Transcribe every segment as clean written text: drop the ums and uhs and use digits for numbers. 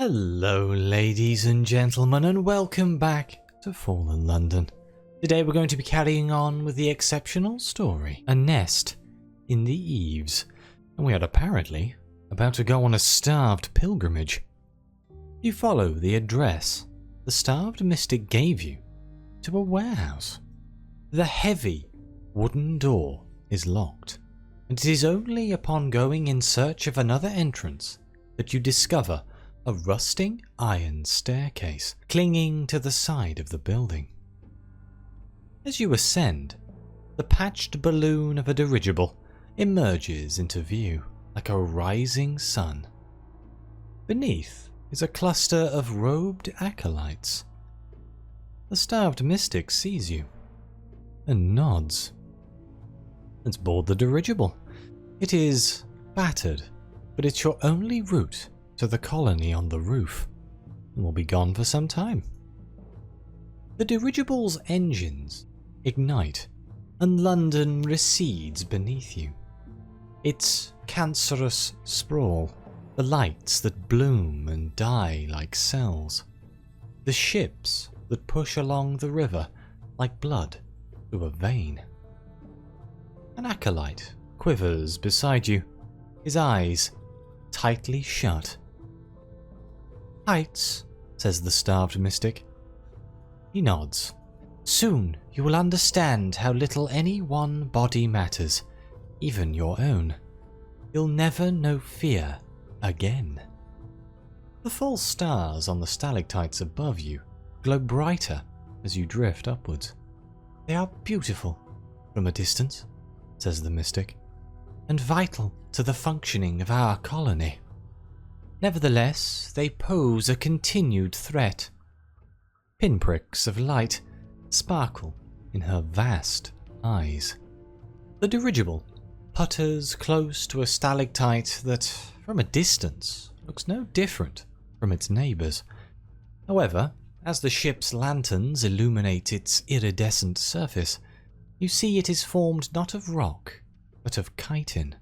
Hello ladies and gentlemen, and welcome back to Fallen London. Today we're going to be carrying on with the exceptional story, A Nest in the Eaves, and we are apparently about to go on a starved pilgrimage. You follow the address the starved mystic gave you to a warehouse. The heavy wooden door is locked, and it is only upon going in search of another entrance that you discover a rusting iron staircase clinging to the side of the building. As you ascend, the patched balloon of a dirigible emerges into view like a rising sun. Beneath is a cluster of robed acolytes. The starved mystic sees you and nods. Let's board the dirigible. It is battered, but it's your only route to the colony on the roof, and will be gone for some time. The dirigible's engines ignite, and London recedes beneath you. Its cancerous sprawl, the lights that bloom and die like cells, the ships that push along the river like blood through a vein. An acolyte quivers beside you, his eyes tightly shut. "Heights," says the starved mystic. He nods. "Soon you will understand how little any one body matters, even your own. You'll never know fear again." The false stars on the stalactites above you glow brighter as you drift upwards. "They are beautiful from a distance," says the mystic, "and vital to the functioning of our colony. Nevertheless, they pose a continued threat." Pinpricks of light sparkle in her vast eyes. The dirigible putters close to a stalactite that, from a distance, looks no different from its neighbours. However, as the ship's lanterns illuminate its iridescent surface, you see it is formed not of rock, but of chitin.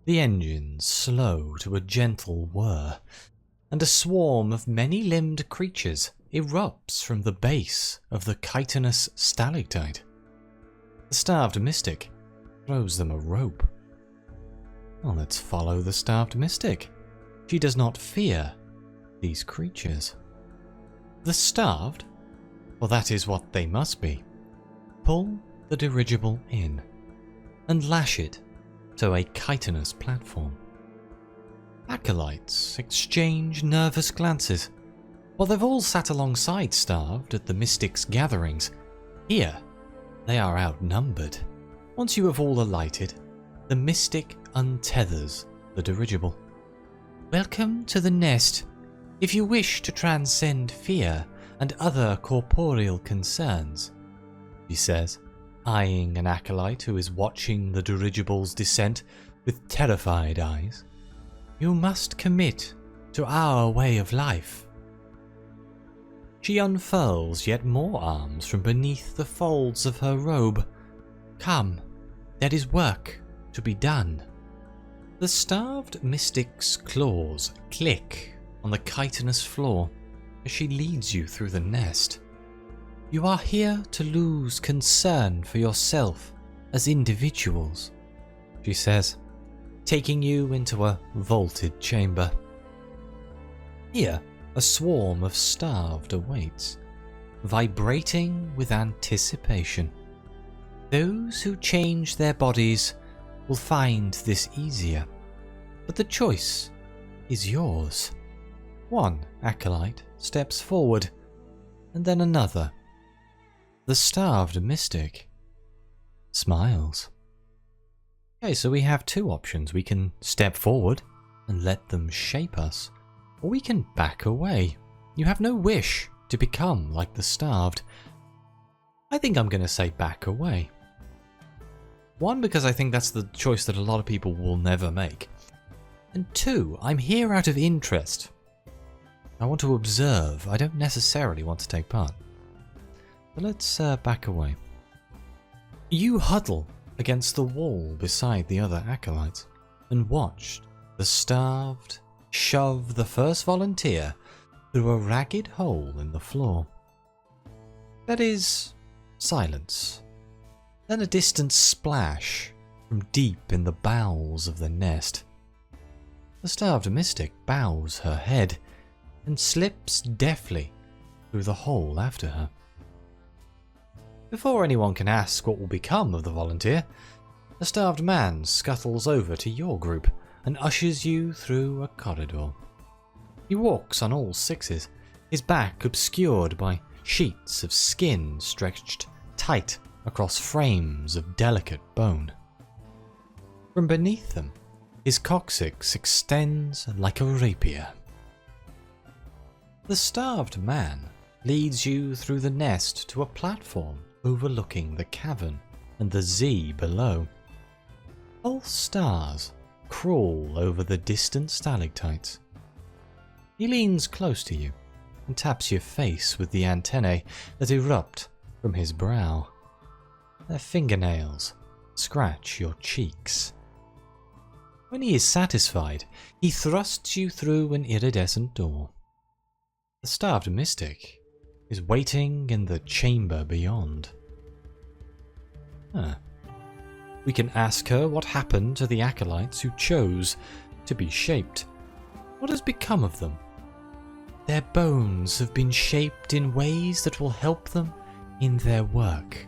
The engines slow to a gentle whir, and a swarm of many-limbed creatures erupts from the base of the chitinous stalactite. The starved mystic throws them a rope. Well, let's follow the starved mystic. She does not fear these creatures. The starved, well, that is what they must be, pull the dirigible in and lash it to a chitinous platform. Acolytes exchange nervous glances. While they've all sat alongside starved at the mystic's gatherings, here they are outnumbered. Once you have all alighted, the mystic untethers the dirigible. "Welcome to the nest. If you wish to transcend fear and other corporeal concerns," she says, eyeing an acolyte who is watching the dirigible's descent with terrified eyes, "you must commit to our way of life." She unfurls yet more arms from beneath the folds of her robe. "Come, there is work to be done." The starved mystic's claws click on the chitinous floor as she leads you through the nest. "You are here to lose concern for yourself as individuals," she says, taking you into a vaulted chamber. Here, a swarm of starved awaits, vibrating with anticipation. Those who change their bodies will find this easier, but the choice is yours. One acolyte steps forward, and then another. The starved mystic smiles. Okay, so we have two options. We can step forward and let them shape us, or we can back away. You have no wish to become like the starved. I think I'm going to say back away. One, because I think that's the choice that a lot of people will never make. And two, I'm here out of interest. I want to observe. I don't necessarily want to take part. But let's back away. You huddle against the wall beside the other acolytes and watched the starved shove the first volunteer through a ragged hole in the floor. That is silence. Then a distant splash from deep in the bowels of the nest. The starved mystic bows her head and slips deftly through the hole after her. Before anyone can ask what will become of the volunteer, a starved man scuttles over to your group and ushers you through a corridor. He walks on all sixes, his back obscured by sheets of skin stretched tight across frames of delicate bone. From beneath them, his coccyx extends like a rapier. The starved man leads you through the nest to a platform overlooking the cavern and the Z below. False stars crawl over the distant stalactites. He leans close to you and taps your face with the antennae that erupt from his brow. Their fingernails scratch your cheeks. When he is satisfied, he thrusts you through an iridescent door. The starved mystic is waiting in the chamber beyond. We can ask her what happened to the acolytes who chose to be shaped. What has become of them? Their bones have been shaped in ways that will help them in their work,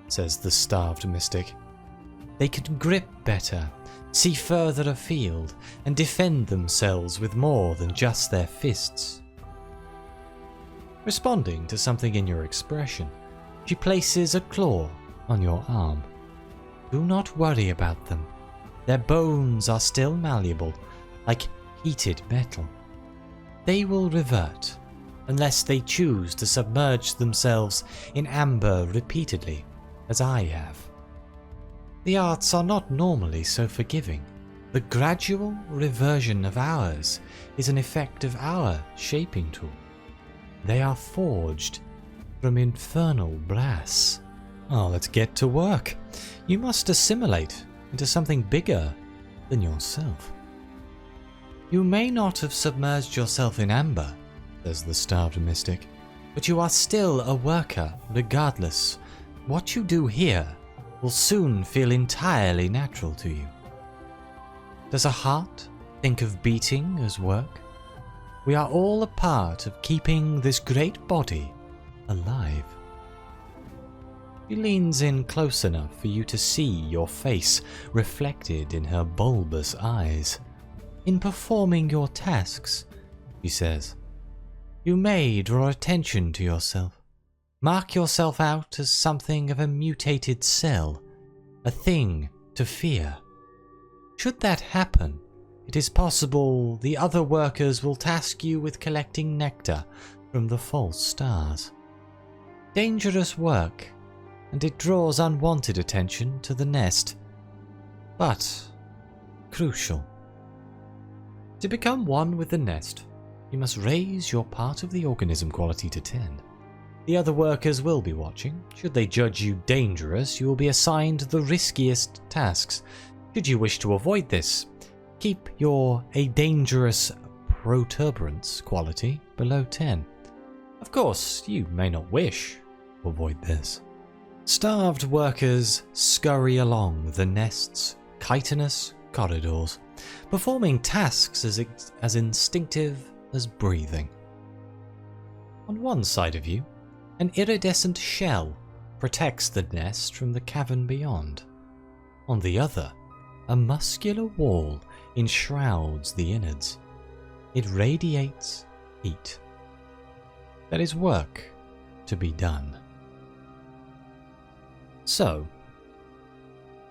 says the starved mystic. They can grip better, see further afield, and defend themselves with more than just their fists. Responding to something in your expression, she places a claw on your arm. Do not worry about them. Their bones are still malleable, like heated metal. They will revert, unless they choose to submerge themselves in amber repeatedly, as I have. The arts are not normally so forgiving. The gradual reversion of ours is an effect of our shaping tool. They are forged from infernal brass. Oh, let's get to work. You must assimilate into something bigger than yourself. You may not have submerged yourself in amber, says the starved mystic, but you are still a worker regardless. What you do here will soon feel entirely natural to you. Does a heart think of beating as work? We are all a part of keeping this great body alive. She leans in close enough for you to see your face reflected in her bulbous eyes. In performing your tasks, she says, you may draw attention to yourself. Mark yourself out as something of a mutated cell, a thing to fear. Should that happen, it is possible the other workers will task you with collecting nectar from the false stars. Dangerous work, and it draws unwanted attention to the nest. But crucial. To become one with the nest, you must raise your part of the organism quality to 10. The other workers will be watching. Should they judge you dangerous, you will be assigned the riskiest tasks. Should you wish to avoid this, keep your a dangerous protuberance quality below 10. Of course, you may not wish to avoid this. Starved workers scurry along the nest's chitinous corridors, performing tasks as instinctive as breathing. On one side of you, an iridescent shell protects the nest from the cavern beyond. On the other, a muscular wall enshrouds the innards. It radiates heat. There is work to be done. So,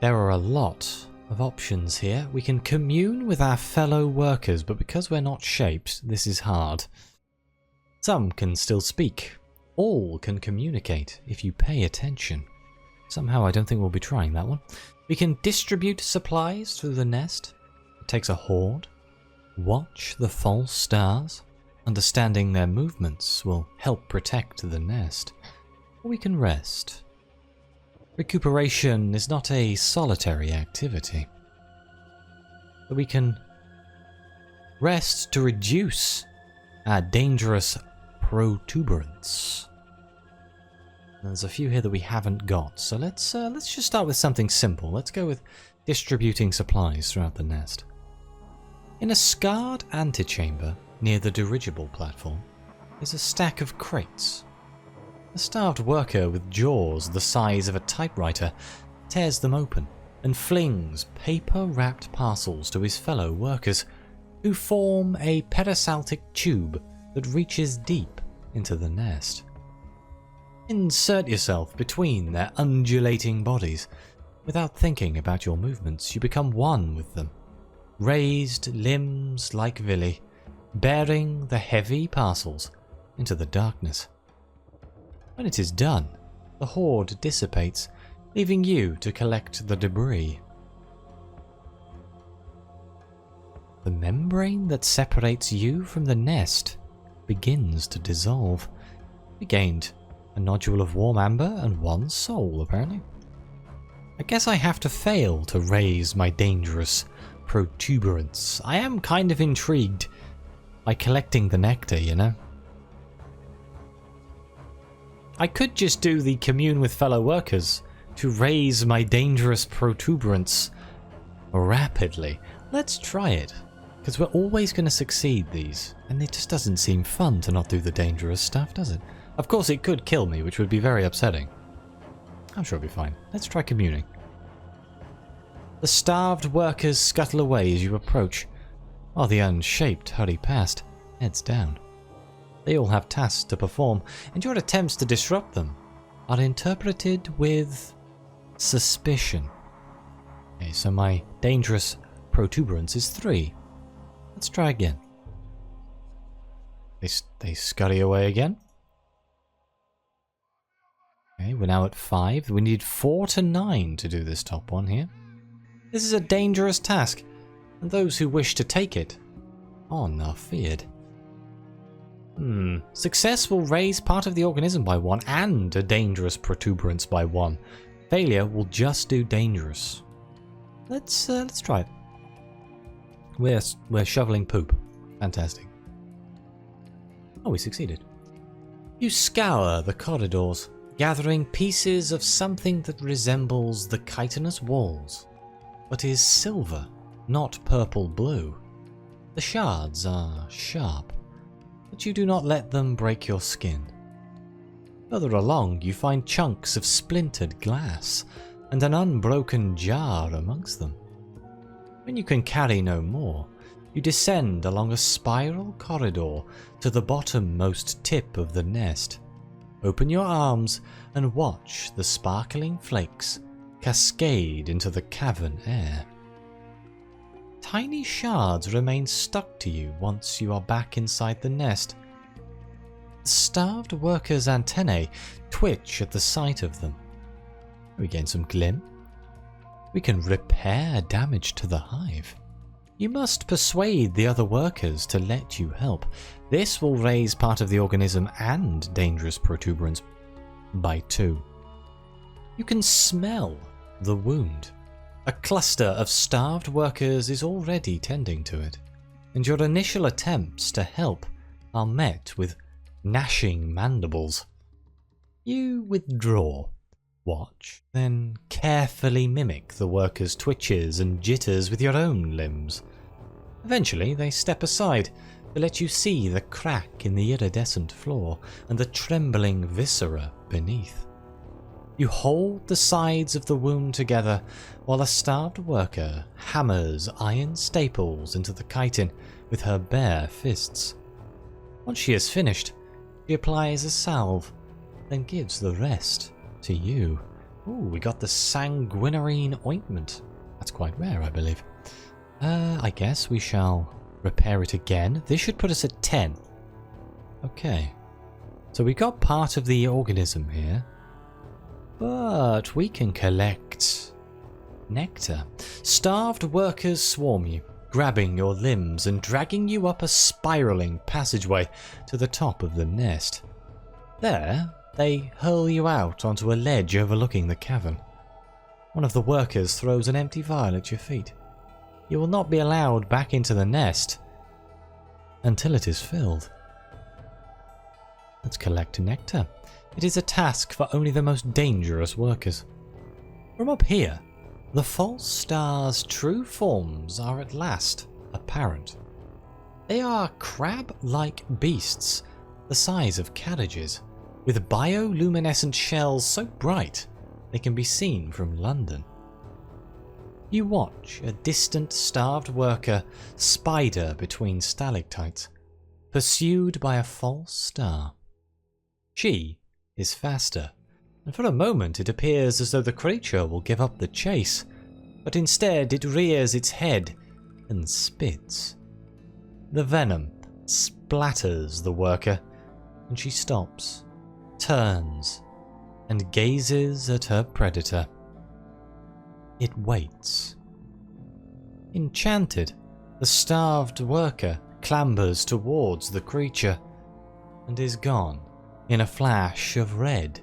there are a lot of options here. We can commune with our fellow workers, but because we're not shaped, this is hard. Some can still speak. All can communicate if you pay attention. Somehow I don't think we'll be trying that one. We can distribute supplies through the nest. It takes a horde. Watch the false stars. Understanding their movements will help protect the nest. Or we can rest. Recuperation is not a solitary activity. But we can Rest to reduce our dangerous protuberance. There's a few here that we haven't got, so let's just start with something simple. Let's go with distributing supplies throughout the nest. In a scarred antechamber near the dirigible platform is a stack of crates. A starved worker with jaws the size of a typewriter tears them open and flings paper-wrapped parcels to his fellow workers, who form a peristaltic tube that reaches deep into the nest. Insert yourself between their undulating bodies. Without thinking about your movements, you become one with them. Raised limbs like Villy, bearing the heavy parcels into the darkness. When it is done, the horde dissipates, leaving you to collect the debris. The membrane that separates you from the nest begins to dissolve. We gained a nodule of warm amber and 1 soul, apparently. I guess I have to fail to raise my dangerous protuberance. I am kind of intrigued by collecting the nectar, you know? I could just do the commune with fellow workers to raise my dangerous protuberance rapidly. Let's try it, because we're always going to succeed these, and it just doesn't seem fun to not do the dangerous stuff, does it? Of course it could kill me, which would be very upsetting. I'm sure it'll be fine. Let's try communing. The starved workers scuttle away as you approach, while the unshaped hurry past, heads down. They all have tasks to perform, and your attempts to disrupt them are interpreted with suspicion. Okay, so my dangerous protuberance is 3. Let's try again. They scurry away again. Okay, we're now at 5. We need 4 to 9 to do this top one here. This is a dangerous task, and those who wish to take it are not feared. Success will raise part of the organism by 1 and a dangerous protuberance by 1. Failure will just do dangerous. Let's try it. We're shoveling poop. Fantastic. Oh, we succeeded. You scour the corridors, gathering pieces of something that resembles the chitinous walls, but is silver, not purple-blue. The shards are sharp, but you do not let them break your skin. Further along, you find chunks of splintered glass and an unbroken jar amongst them. When you can carry no more, you descend along a spiral corridor to the bottommost tip of the nest. Open your arms and watch the sparkling flakes cascade into the cavern air. Tiny shards remain stuck to you once you are back inside the nest. The starved workers' antennae twitch at the sight of them. We gain some glim. We can repair damage to the hive. You must persuade the other workers to let you help. This will raise part of the organism and dangerous protuberance by 2. You can smell the wound. A cluster of starved workers is already tending to it, and your initial attempts to help are met with gnashing mandibles. You withdraw, watch, then carefully mimic the workers' twitches and jitters with your own limbs. Eventually, they step aside to let you see the crack in the iridescent floor and the trembling viscera beneath. You hold the sides of the wound together while a starved worker hammers iron staples into the chitin with her bare fists. Once she has finished, she applies a salve, then gives the rest to you. Ooh, we got the sanguinarine ointment. That's quite rare, I believe. I guess we shall repair it again. This should put us at 10. Okay. So we got part of the organism here. But we can collect nectar. Starved workers swarm you, grabbing your limbs and dragging you up a spiraling passageway to the top of the nest. There, they hurl you out onto a ledge overlooking the cavern. One of the workers throws an empty vial at your feet. You will not be allowed back into the nest until it is filled. Let's collect nectar. It is a task for only the most dangerous workers. From up here, the false star's true forms are at last apparent. They are crab-like beasts, the size of carriages, with bioluminescent shells so bright they can be seen from London. You watch a distant starved worker spider between stalactites, pursued by a false star. She is faster, and for a moment it appears as though the creature will give up the chase, but instead it rears its head and spits. The venom splatters the worker, and she stops, turns, and gazes at her predator. It waits. Enchanted, the starved worker clambers towards the creature, and is gone in a flash of red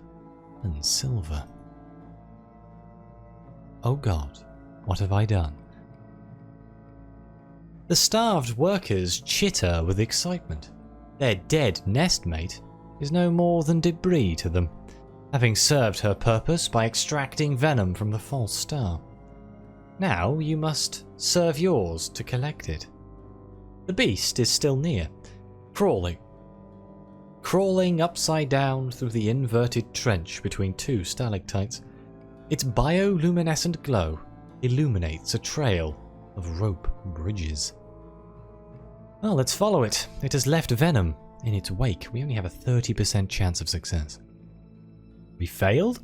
and silver. Oh God, what have I done? The starved workers chitter with excitement. Their dead nestmate is no more than debris to them, having served her purpose by extracting venom from the false star. Now you must serve yours to collect it. The beast is still near, crawling upside down through the inverted trench between two stalactites. Its bioluminescent glow illuminates a trail of rope bridges. Well, let's follow it. It has left venom in its wake. We only have a 30% chance of success. We failed?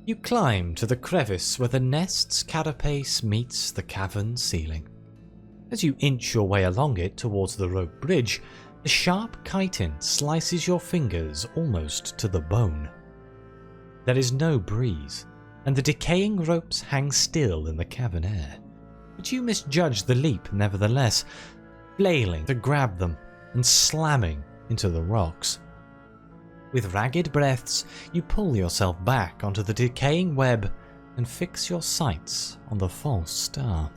You climb to the crevice where the nest's carapace meets the cavern ceiling. As you inch your way along it towards the rope bridge, the sharp chitin slices your fingers almost to the bone. There is no breeze, and the decaying ropes hang still in the cavern air. But you misjudge the leap nevertheless, flailing to grab them and slamming into the rocks. With ragged breaths, you pull yourself back onto the decaying web and fix your sights on the false star.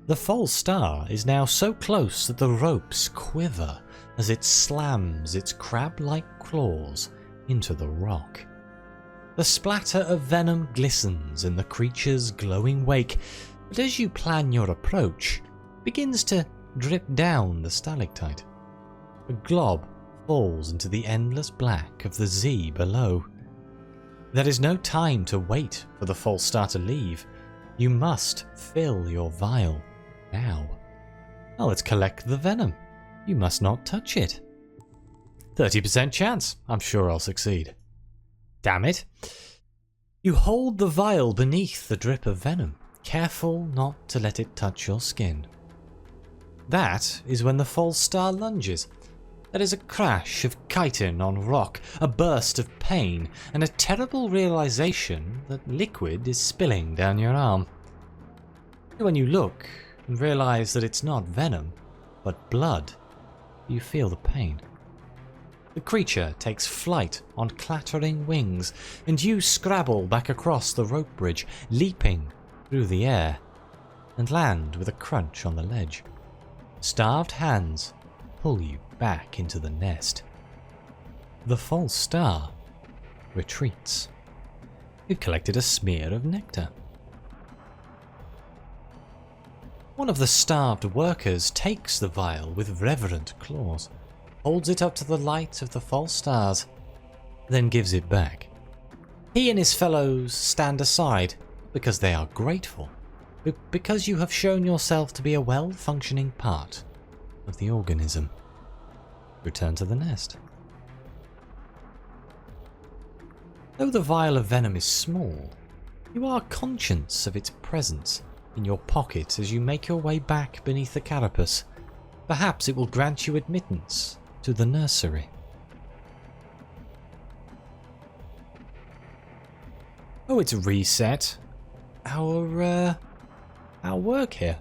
The false star is now so close that the ropes quiver as it slams its crab-like claws into the rock. The splatter of venom glistens in the creature's glowing wake, but as you plan your approach, it begins to drip down the stalactite. A glob falls into the endless black of the Z below. There is no time to wait for the false star to leave. You must fill your vial now. Now let's collect the venom. You must not touch it. 30% chance. I'm sure I'll succeed. Damn it. You hold the vial beneath the drip of venom, careful not to let it touch your skin. That is when the false star lunges. There is a crash of chitin on rock, a burst of pain, and a terrible realization that liquid is spilling down your arm. When you look and realize that it's not venom, but blood, you feel the pain. The creature takes flight on clattering wings, and you scrabble back across the rope bridge, leaping through the air, and land with a crunch on the ledge. Starved hands pull you back into the nest. The false star retreats. You've collected a smear of nectar. One of the starved workers takes the vial with reverent claws, holds it up to the light of the false stars, then gives it back. He and his fellows stand aside because they are grateful, because you have shown yourself to be a well-functioning part of the organism. Return to the nest. Though the vial of venom is small, you are conscious of its presence in your pocket as you make your way back beneath the carapace. Perhaps it will grant you admittance to the nursery. Oh, it's reset our work here.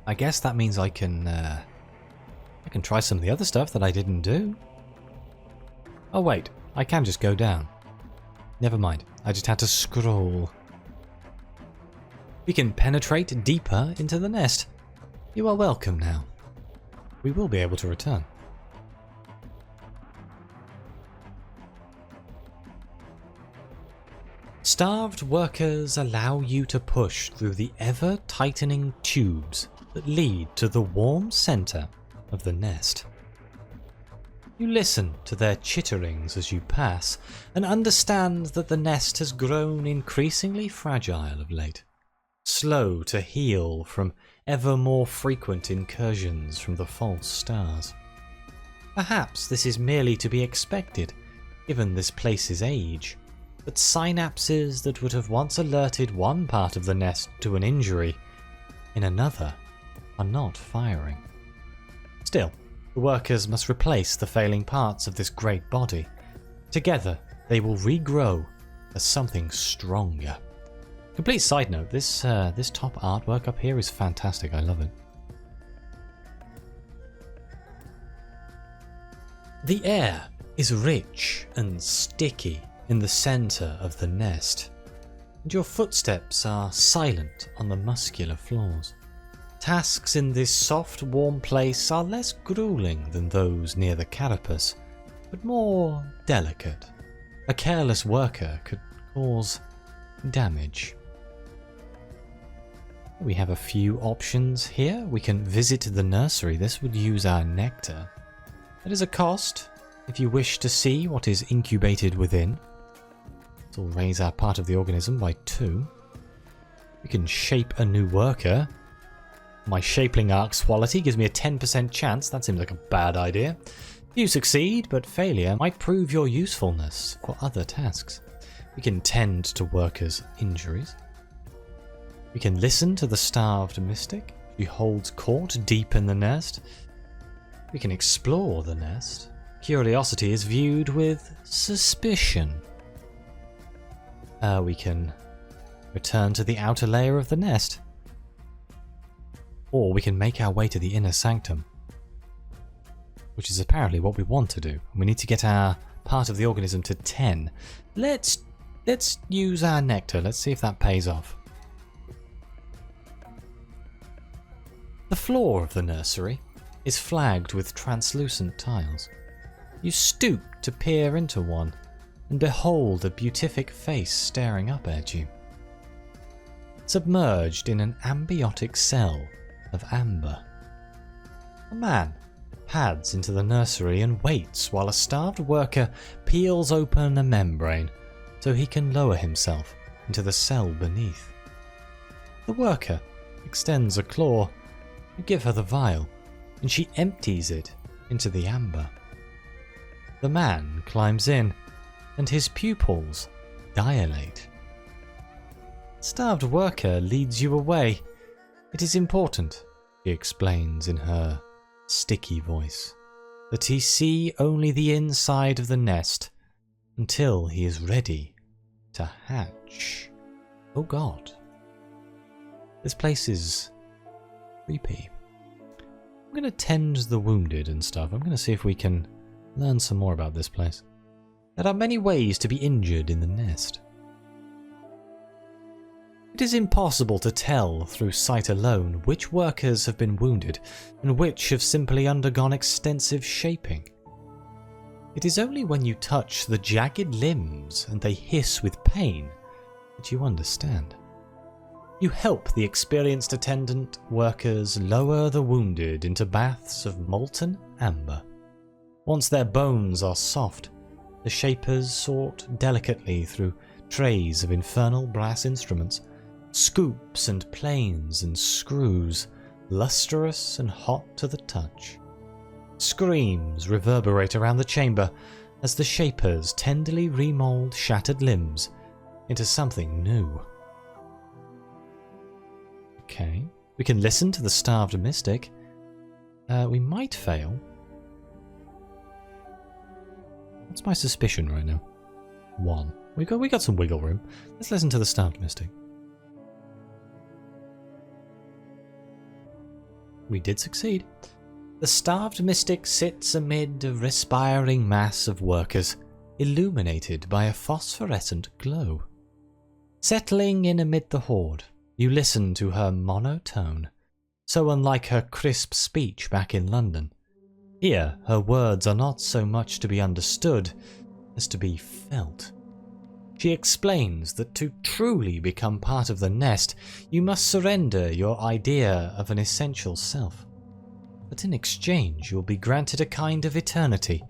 I guess that means I can try some of the other stuff that I didn't do. Oh wait, I can just go down. Never mind, I just had to scroll. We can penetrate deeper into the nest. You are welcome now. We will be able to return. Starved workers allow you to push through the ever-tightening tubes that lead to the warm centre of the nest. You listen to their chitterings as you pass and understand that the nest has grown increasingly fragile of late, slow to heal from ever more frequent incursions from the false stars. Perhaps this is merely to be expected, given this place's age, but synapses that would have once alerted one part of the nest to an injury in another are not firing. Still, the workers must replace the failing parts of this great body. Together, they will regrow as something stronger. Complete side note, this top artwork up here is fantastic. I love it. The air is rich and sticky in the centre of the nest, and your footsteps are silent on the muscular floors. Tasks in this soft, warm place are less grueling than those near the carapace, but more delicate. A careless worker could cause damage. We have a few options here. We can visit the nursery. This would use our nectar. That is a cost if you wish to see what is incubated within. It will raise our part of the organism by 2. We can shape a new worker. My shaping arc's quality gives me a 10% chance. That seems like a bad idea. You succeed, but failure might prove your usefulness for other tasks. We can tend to workers' injuries. We can listen to the starved mystic. She holds court deep in the nest. We can explore the nest. Curiosity is viewed with suspicion. We can return to the outer layer of the nest. Or we can make our way to the inner sanctum, which is apparently what we want to do. We need to get our part of the organism to 10. Let's use our nectar. Let's see if that pays off. The floor of the nursery is flagged with translucent tiles. You stoop to peer into one and behold a beatific face staring up at you. Submerged in an ambiotic cell of amber. A man pads into the nursery and waits while a starved worker peels open a membrane so he can lower himself into the cell beneath. The worker extends a claw. You give her the vial, and she empties it into the amber. The man climbs in, and his pupils dilate. The starved worker leads you away. It is important, she explains in her sticky voice, that he see only the inside of the nest until he is ready to hatch. Oh God. This place is creepy. I'm going to tend the wounded and stuff. I'm going to see if we can learn some more about this place. There are many ways to be injured in the nest. It is impossible to tell through sight alone which workers have been wounded and which have simply undergone extensive shaping. It is only when you touch the jagged limbs and they hiss with pain that you understand. You help the experienced attendant workers lower the wounded into baths of molten amber. Once their bones are soft, the shapers sort delicately through trays of infernal brass instruments, scoops and planes and screws, lustrous and hot to the touch. Screams reverberate around the chamber as the shapers tenderly remold shattered limbs into something new. Okay, we can listen to the starved mystic. We might fail. What's my suspicion right now? 1. We got some wiggle room. Let's listen to the starved mystic. We did succeed. The starved mystic sits amid a respiring mass of workers, illuminated by a phosphorescent glow. Settling in amid the horde, You listen to her monotone, so unlike her crisp speech back in London. Here, her words are not so much to be understood as to be felt. She explains that to truly become part of the nest, you must surrender your idea of an essential self. But in exchange, you'll be granted a kind of eternity,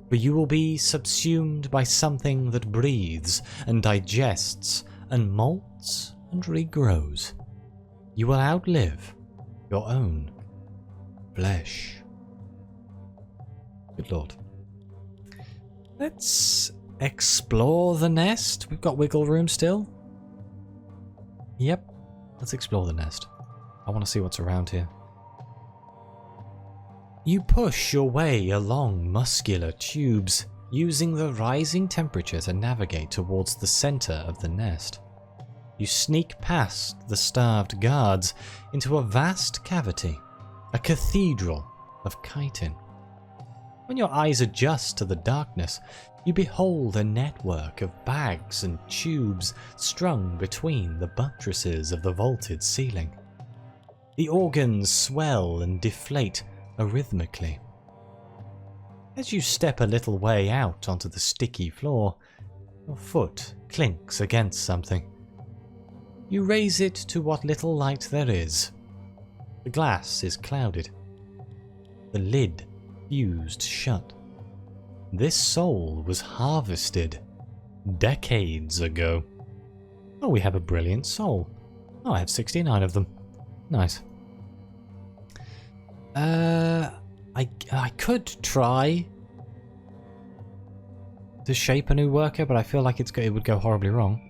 where you will be subsumed by something that breathes and digests and molts and regrows. You will outlive your own flesh. Good lord. Let's explore the nest. We've got wiggle room still. Yep. Let's explore the nest. I want to see what's around here. You push your way along muscular tubes, using the rising temperature to navigate towards the center of the nest. You sneak past the starved guards into a vast cavity, a cathedral of chitin. When your eyes adjust to the darkness, you behold a network of bags and tubes strung between the buttresses of the vaulted ceiling. The organs swell and deflate arrhythmically. As you step a little way out onto the sticky floor, your foot clinks against something. You raise it to what little light there is. The glass is clouded. The lid fused shut. This soul was harvested decades ago. Oh, we have a brilliant soul. Oh, I have 69 of them. Nice. I could try to shape a new worker, but I feel like it would go horribly wrong.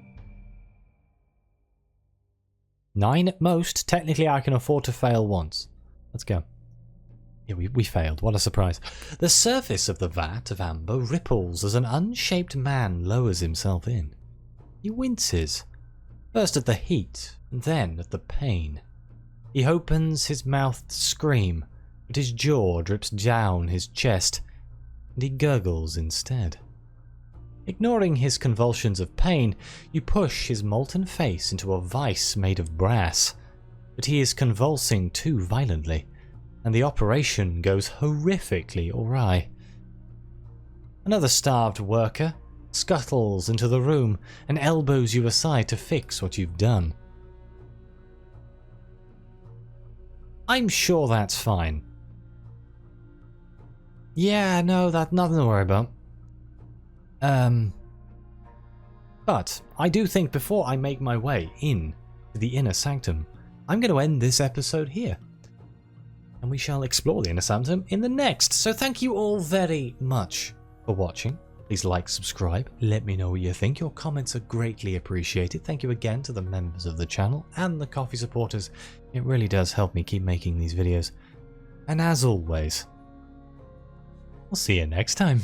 9 at most. Technically, I can afford to fail once. Let's go. Yeah, we failed. What a surprise. The surface of the vat of amber ripples as an unshaped man lowers himself in. He winces, first at the heat, and then at the pain. He opens his mouth to scream, but his jaw drips down his chest, and he gurgles instead. Ignoring his convulsions of pain, you push his molten face into a vice made of brass, but he is convulsing too violently, and the operation goes horrifically awry. Another starved worker scuttles into the room and elbows you aside to fix what you've done. I'm sure that's fine. Yeah, no, that's nothing to worry about. But I do think before I make my way in to the inner sanctum, I'm going to end this episode here. And we shall explore the inner sanctum in the next. So thank you all very much for watching. Please like, subscribe, let me know what you think. Your comments are greatly appreciated. Thank you again to the members of the channel and the coffee supporters. It really does help me keep making these videos. And as always, I'll see you next time.